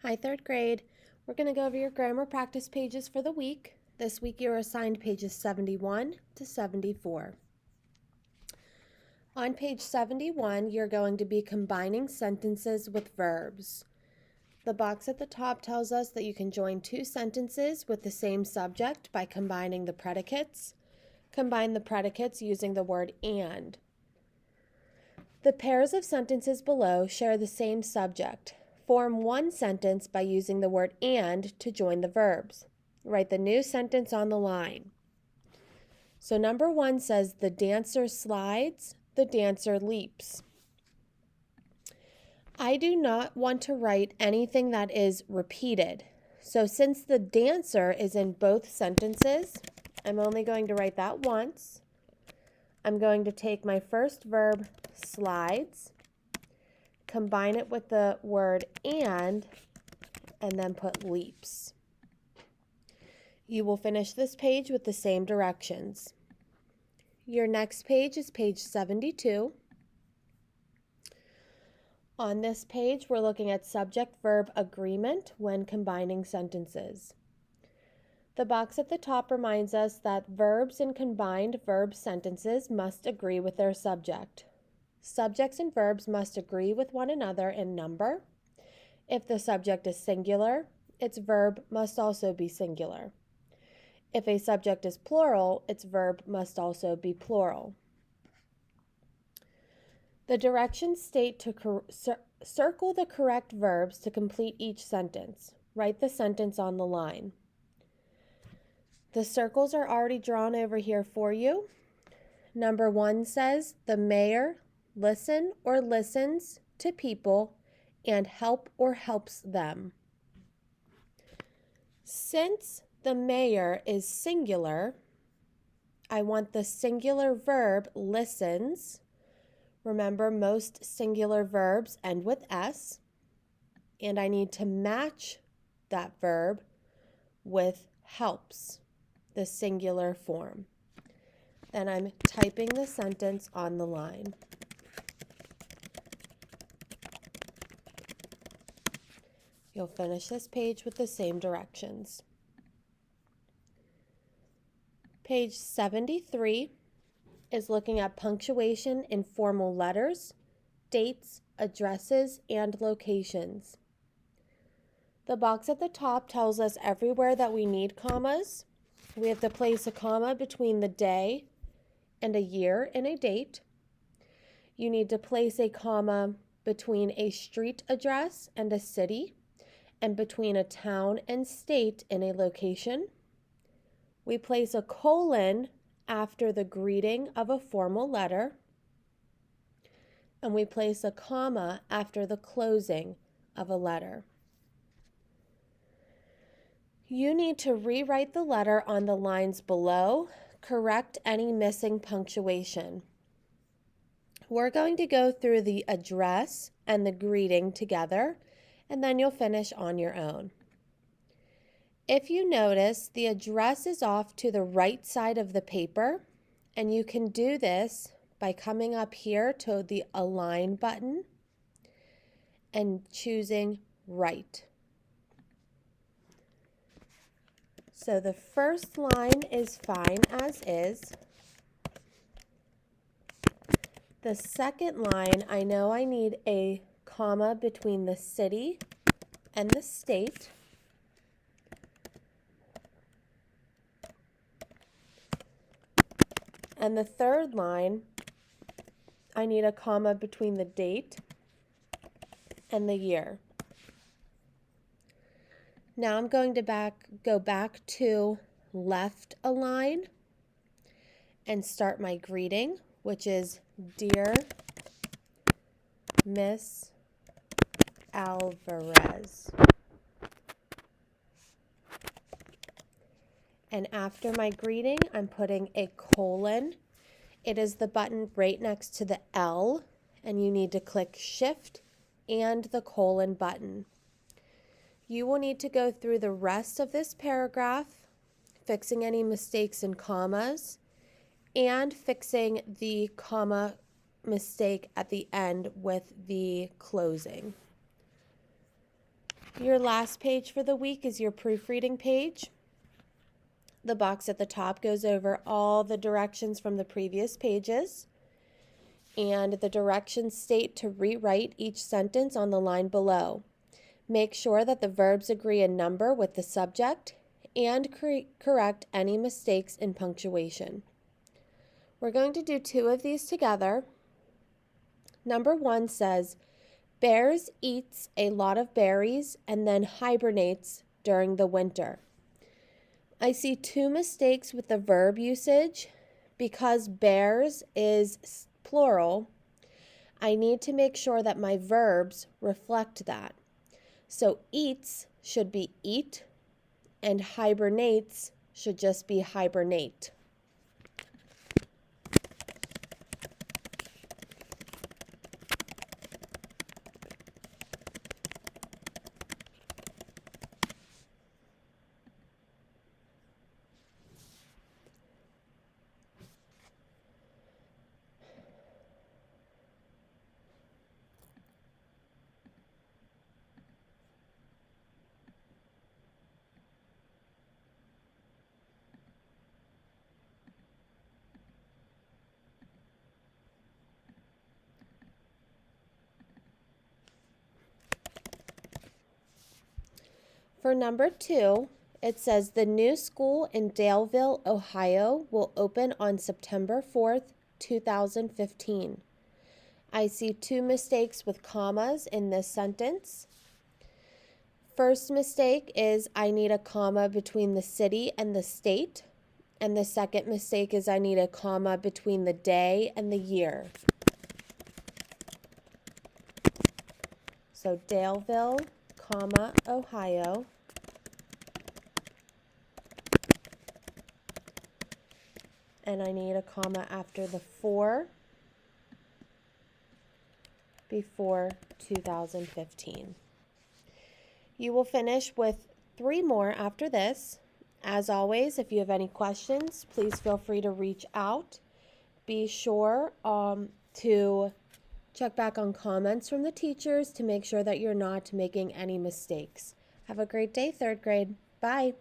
Hi, third grade. We're going to go over your grammar practice pages for the week. This week you're assigned pages 71 to 74. On page 71, you're going to be combining sentences with verbs. The box at the top tells us that you can join two sentences with the same subject by combining the predicates. Combine the predicates using the word and. The pairs of sentences below share the same subject. Form one sentence by using the word and to join the verbs. Write the new sentence on the line. So number one says, the dancer slides, the dancer leaps. I do not want to write anything that is repeated. So since the dancer is in both sentences, I'm only going to write that once. I'm going to take my first verb, slides, combine it with the word and then put leaps. You will finish this page with the same directions. Your next page is page 72. On this page, we're looking at subject-verb agreement when combining sentences. The box at the top reminds us that verbs in combined verb sentences must agree with their subject. Subjects and verbs must agree with one another in number. If the subject is singular, its verb must also be singular. If a subject is plural, its verb must also be plural. The directions state to circle the correct verbs to complete each sentence. Write the sentence on the line. The circles are already drawn over here for you. Number one says, the mayor listen or listens to people and help or helps them. Since the mayor is singular, I want the singular verb listens. Remember, most singular verbs end with S, and I need to match that verb with helps, the singular form. Then I'm typing the sentence on the line. You'll finish this page with the same directions. Page 73 is looking at punctuation in formal letters, dates, addresses, and locations. The box at the top tells us everywhere that we need commas. We have to place a comma between the day and a year in a date. You need to place a comma between a street address and a city, and between a town and state in a location. We place a colon after the greeting of a formal letter, and we place a comma after the closing of a letter. You need to rewrite the letter on the lines below, correct any missing punctuation. We're going to go through the address and the greeting together, and then you'll finish on your own. If you notice, the address is off to the right side of the paper, and you can do this by coming up here to the Align button and choosing Right. So the first line is fine as is. The second line, I know I need a comma between the city and the state. And the third line, I need a comma between the date and the year. Now I'm going to go back to left align and start my greeting, which is Dear Miss Alvarez. And after my greeting, I'm putting a colon. It is the button right next to the L, and you need to click Shift and the colon button. You will need to go through the rest of this paragraph, fixing any mistakes in commas, and fixing the comma mistake at the end with the closing. Your last page for the week is your proofreading page. The box at the top goes over all the directions from the previous pages, and the directions state to rewrite each sentence on the line below. Make sure that the verbs agree in number with the subject and correct any mistakes in punctuation. We're going to do 2 of these together. Number 1 says, Bears eats a lot of berries and then hibernates during the winter. I see 2 mistakes with the verb usage. Because bears is plural, I need to make sure that my verbs reflect that. So eats should be eat, and hibernates should just be hibernate. For number 2, it says the new school in Daleville, Ohio will open on September 4th, 2015. I see 2 mistakes with commas in this sentence. First mistake is I need a comma between the city and the state. And the second mistake is I need a comma between the day and the year. So Daleville, comma, Ohio. And I need a comma after the 4 before 2015. You will finish with 3 more after this. As always, if you have any questions, please feel free to reach out. Be sure to check back on comments from the teachers to make sure that you're not making any mistakes. Have a great day, 3rd grade. Bye.